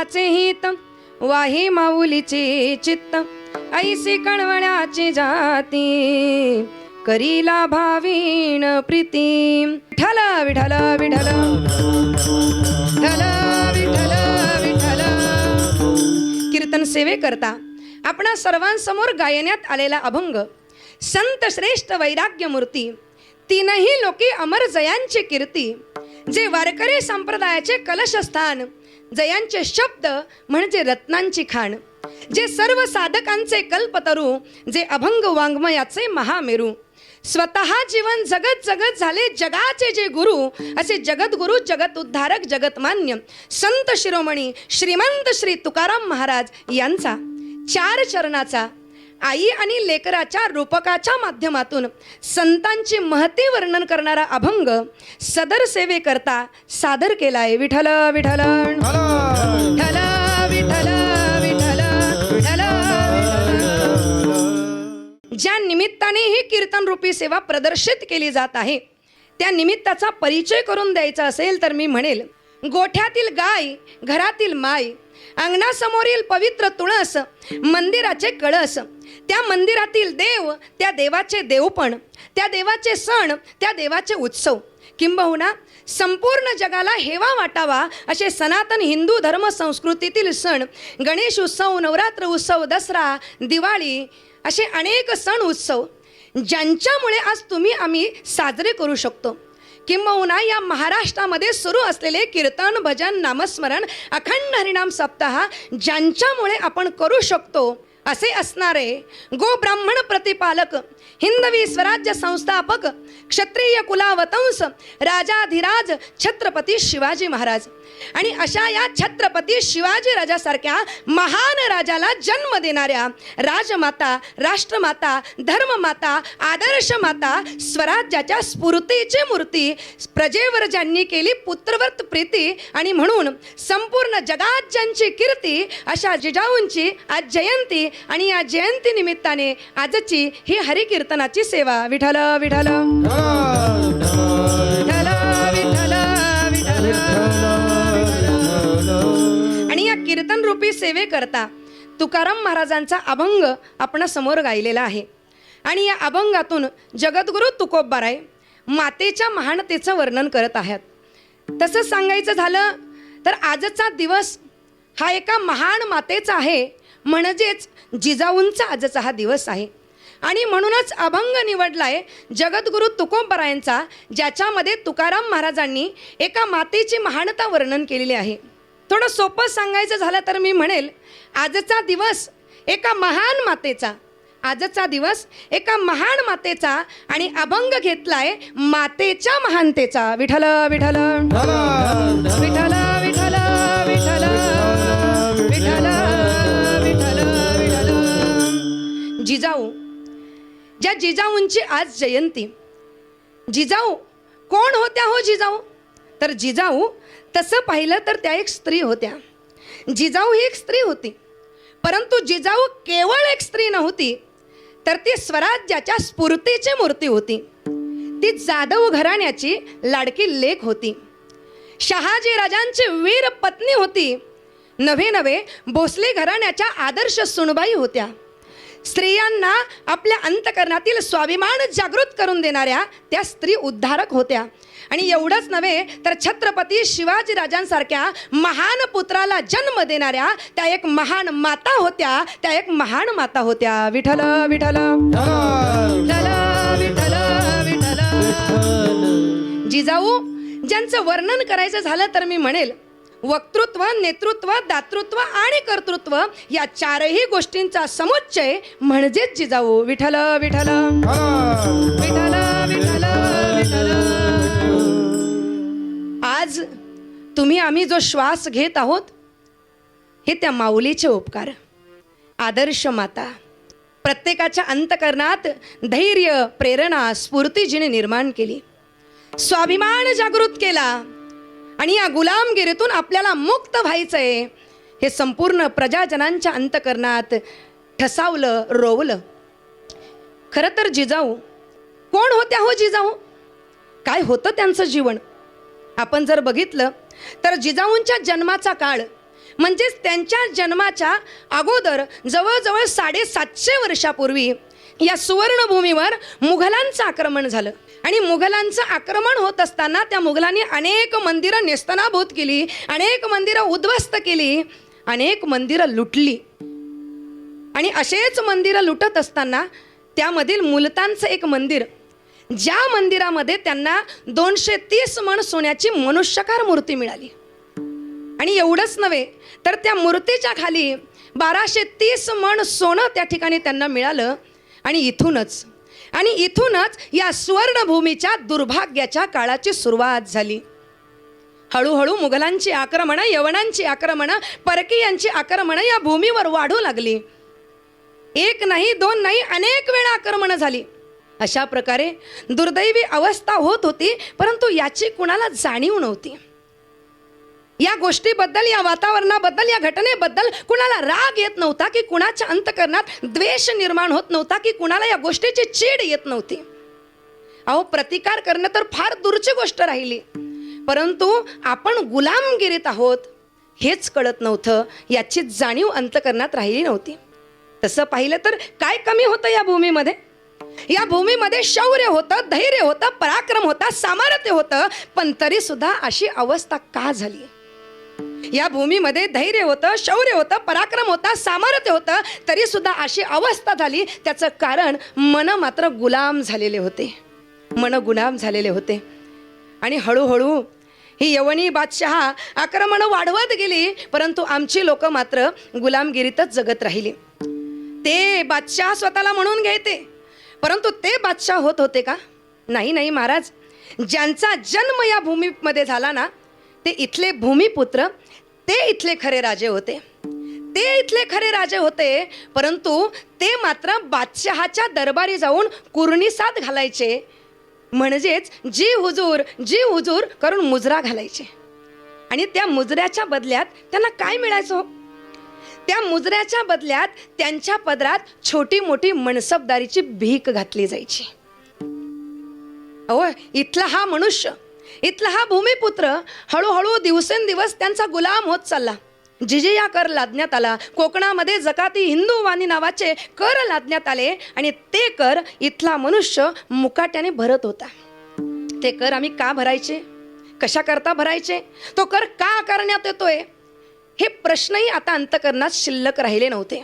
विठ्ठलाचे हित वाहे माऊलीचे चित्त ऐसे कळवण्याचे जाती करीला भावीण प्रीती विठ्ठल विठ्ठल विठ्ठल विठ्ठल विठ्ठल विठ्ठल. कीर्तन सेवे करता आपणा सर्वांसमोर गायण्यात आलेला अभंग संत श्रेष्ठ वैराग्य मूर्ती तीनही लोके अमर जयांची कीर्ती जे वारकरी संप्रदायाचे कलशस्थान जयांचे शब्द म्हणजे रत्नांची खाण जे सर्व साधकांचे कल्पतरू जे अभंग वाङ्मयाचे महामेरू स्वतः जीवन जगत जगत झाले जगाचे जे गुरु असे जगद्गुरु जगत उद्धारक जगतमान्य संत शिरोमणी श्रीमंत श्री तुकाराम महाराज यांचा 4 चरणाचा आई आणि लेकराच्या रूपकाच्या माध्यमातून संतांची महती वर्णन करणारा अभंग सदर सेवे करता सादर केलाय. विठ्ठल विठ्ठल विठ्ठल विठ्ठल विठ्ठल विठ्ठल. ज्या निमित्ताने ही कीर्तन रूपी सेवा प्रदर्शित केली जात आहे त्या निमित्ताचा परिचय करून द्यायचा असेल तर मी म्हणेल गोठ्यातील गाय घरातील माय अंगणासमोरील पवित्र तुळस मंदिराचे कळस त्या मंदिरातील देव त्या देवाचे देवपण त्या देवाचे सण त्या देवाचे उत्सव किंबहुना संपूर्ण जगाला हेवा वाटावा असे सनातन हिंदू धर्म संस्कृतीतील सण गणेश उत्सव नवरात्र उत्सव दसरा दिवाळी असे अनेक सण उत्सव ज्यांच्यामुळे आज तुम्ही आम्ही साजरे करू शकतो. किंबहुना या महाराष्ट्रामध्ये सुरू असलेले कीर्तन भजन नामस्मरण अखंड हरिनाम सप्ताह ज्यांच्यामुळे आपण करू शकतो असे असणारे गो ब्राह्मण प्रतिपालक हिंदवी स्वराज्य संस्थापक क्षत्रिय कुलावतंस राजाधिराज छत्रपती शिवाजी महाराज आणि अशा या छत्रपती शिवाजी राजासारख्या महान राजाला जन्म देणाऱ्या राजमाता राष्ट्रमाता धर्ममाता आदर्श माता स्वराज्याच्या स्फूर्तीची मूर्ती प्रजेवर ज्यांनी केली पुत्रव्रत प्रीती आणि म्हणून संपूर्ण जगात ज्यांची कीर्ती अशा जिजाऊंची आज जयंती आणि या जयंती निमित्ताने आजची ही हरिकीर्तनाची सेवा. विठ्ठल विठ्ठल विठ्ठल विठ्ठल विठ्ठल. आणि या कीर्तन रूपी सेवे करता तुकाराम महाराजांचा अभंग आपण समोर गायलेला आहे आणि या अभंगातून जगद्गुरु तुकोबाराय मातेच्या महानतेचं वर्णन करत आहेत. तसं सांगायचं झालं तर आजचा दिवस हा एका महान मातेचा आहे म्हणजेच जिजाऊंचा आजचा हा दिवस आहे आणि म्हणूनच अभंग निवडलाय जगद्गुरु तुकोबारायांचा ज्याच्यामध्ये तुकाराम महाराजांनी एका मातेची महानता वर्णन केलेली आहे. थोडं सोपं सांगायचं झालं तर मी म्हणेल आजचा दिवस एका महान मातेचा आजचा दिवस एका महान मातेचा आणि अभंग घेतलाय मातेच्या महानतेचा. विठ्ठल विठ्ठल विठ्ठल विठ्ठल विठ्ठल विठ्ठल विठ्ठल विठ्ठल. जिजाऊ ज्या जिजाऊंची आज जयंती. जिजाऊ कोण होत्या हो जिजाऊ? तर जिजाऊ तसं पाहिलं तर त्या एक स्त्री होत्या. जिजाऊ ही एक स्त्री होती परंतु जिजाऊ केवळ एक स्त्री नव्हती तर ती स्वराज्याच्या स्फूर्तीची मूर्ती होती. ती जाधव घराण्याची लाडकी लेक होती. शहाजी राजांची वीर पत्नी होती. नव्हे नव्हे भोसले घराण्याच्या आदर्श सुनबाई होत्या. स्त्रियांना आपल्या अंतकरणातील स्वाभिमान जागृत करून देणाऱ्या त्या स्त्री उद्धारक होत्या. आणि एवढंच नव्हे तर छत्रपती शिवाजी राजांसारख्या महान पुत्राला जन्म देणाऱ्या त्या एक महान माता होत्या. त्या एक महान माता होत्या. विठ्ठल विठ्ठल विठ्ठल विठ्ठल विठ्ठल. जिजाऊ ज्यांचं वर्णन करायचं झालं तर मी म्हणेल वक्तृत्व नेतृत्व दातृत्व आणि कर्तृत्व या 4ही गोष्टींचा समुच्चय म्हणजेच जिजाऊ. विठ्ठल विठ्ठल विठ्ठल विठ्ठल विठ्ठल. आज तुम्ही आम्ही जो श्वास घेत आहोत हे त्या माऊलीचे उपकार. आदर्श माता प्रत्येकाच्या अंतकरणात धैर्य प्रेरणा स्फूर्ती जिने निर्माण केली. स्वाभिमान जागृत केला आणि या गुलामगिरीतून आपल्याला मुक्त व्हायचंय हे संपूर्ण प्रजाजनांच्या अंतकरणात ठसावलं रोवलं. खरं तर जिजाऊ कोण होत्या हो जिजाऊ? काय होतं त्यांचं जीवन? आपण जर बघितलं तर जिजाऊंच्या जन्माचा काळ म्हणजेच त्यांच्या जन्माच्या अगोदर जवळजवळ 750 वर्षापूर्वी या सुवर्णभूमीवर मुघलांचं आक्रमण झालं. आणि मुघलांचं आक्रमण होत असताना त्या मुघलांनी अनेक मंदिरं नेस्तनाभूत केली, अनेक मंदिरं उद्ध्वस्त केली, अनेक मंदिरं लुटली. आणि असेच मंदिरं लुटत असताना त्यामधील मुलतानचं एक मंदिर, ज्या मंदिरामध्ये त्यांना 230 मण सोन्याची मनुष्यकार मूर्ती मिळाली. आणि एवढंच नव्हे तर त्या मूर्तीच्या खाली 1230 मण सोनं त्या ठिकाणी त्यांना मिळालं. आणि इथूनच या सुवर्णभूमीच्या दुर्भाग्याच्या काळाची सुरुवात झाली. हळूहळू मुघलांची आक्रमणं, यवनांची आक्रमणं, परकीयांची आक्रमणं या भूमीवर वाढू लागली. एक नाही, दोन नाही, अनेक वेळा आक्रमणं झाली. अशा प्रकारे दुर्दैवी अवस्था होत होती, परंतु याची कुणाला जाणीव नव्हती. या गोष्टीबद्दल, या वातावरणाबद्दल, या घटनेबद्दल कुणाला राग येत नव्हता, की कुणाच्या अंतकरणात द्वेष निर्माण होत नव्हता, की कुणाला या गोष्टीची चीड येत नव्हती. अहो, प्रतिकार करणं तर फार दूरची गोष्ट राहिली, परंतु आपण गुलामगिरीत आहोत हेच कळत नव्हतं, याची जाणीव अंतकरणात राहिली नव्हती. तसं पाहिलं तर काय कमी होतं या भूमीमध्ये? या भूमीमध्ये शौर्य होतं, धैर्य होतं, पराक्रम होता, सामर्थ्य होतं, पण तरी सुद्धा अशी अवस्था का झाली? या भूमीमध्ये धैर्य होतं, शौर्य होतं, पराक्रम होता, सामर्थ्य होतं, तरी सुद्धा अशी अवस्था झाली. त्याचं कारण मन मात्र गुलाम झालेले होते, मन गुलाम झालेले होते. आणि हळूहळू ही यवनी बादशहा आक्रमण वाढवत गेली, परंतु आमची लोक मात्र गुलामगिरीतच जगत राहिली. ते बादशहा स्वतःला म्हणून घ्यायचे, परंतु ते बादशाह होत होते का? नाही महाराज. ज्यांचा जन्म या भूमीमध्ये झाला ना, ते इथले भूमिपुत्र, ते इथले खरे राजे होते. ते इथले खरे राजे होते, परंतु ते मात्र बादशहाच्या दरबारी जाऊन कुर्णिसात घालायचे, म्हणजेच जी हुजूर करून मुजरा घालायचे. आणि त्या मुजऱ्याच्या बदल्यात त्यांना काय मिळायचं? त्या मुजऱ्याच्या बदल्यात त्यांच्या पदरात छोटी मोठी मनसबदारीची भीक घातली जायची. अहो, इथला हा मनुष्य, इथला हा भूमिपुत्र हळूहळू दिवसेंदिवस त्यांचा गुलाम होत चालला. जिजिया कर लादण्यात आला. कोकणामध्ये जकाती हिंदुवाणी नावाचे कर लादण्यात आले आणि ते कर इथला मनुष्य मुकाट्याने भरत होता. ते कर आम्ही का भरायचे? कशा करता भरायचे? तो कर का आकारण्यात येतोय? हे प्रश्नही आता अंतकरणात शिल्लक राहिले नव्हते.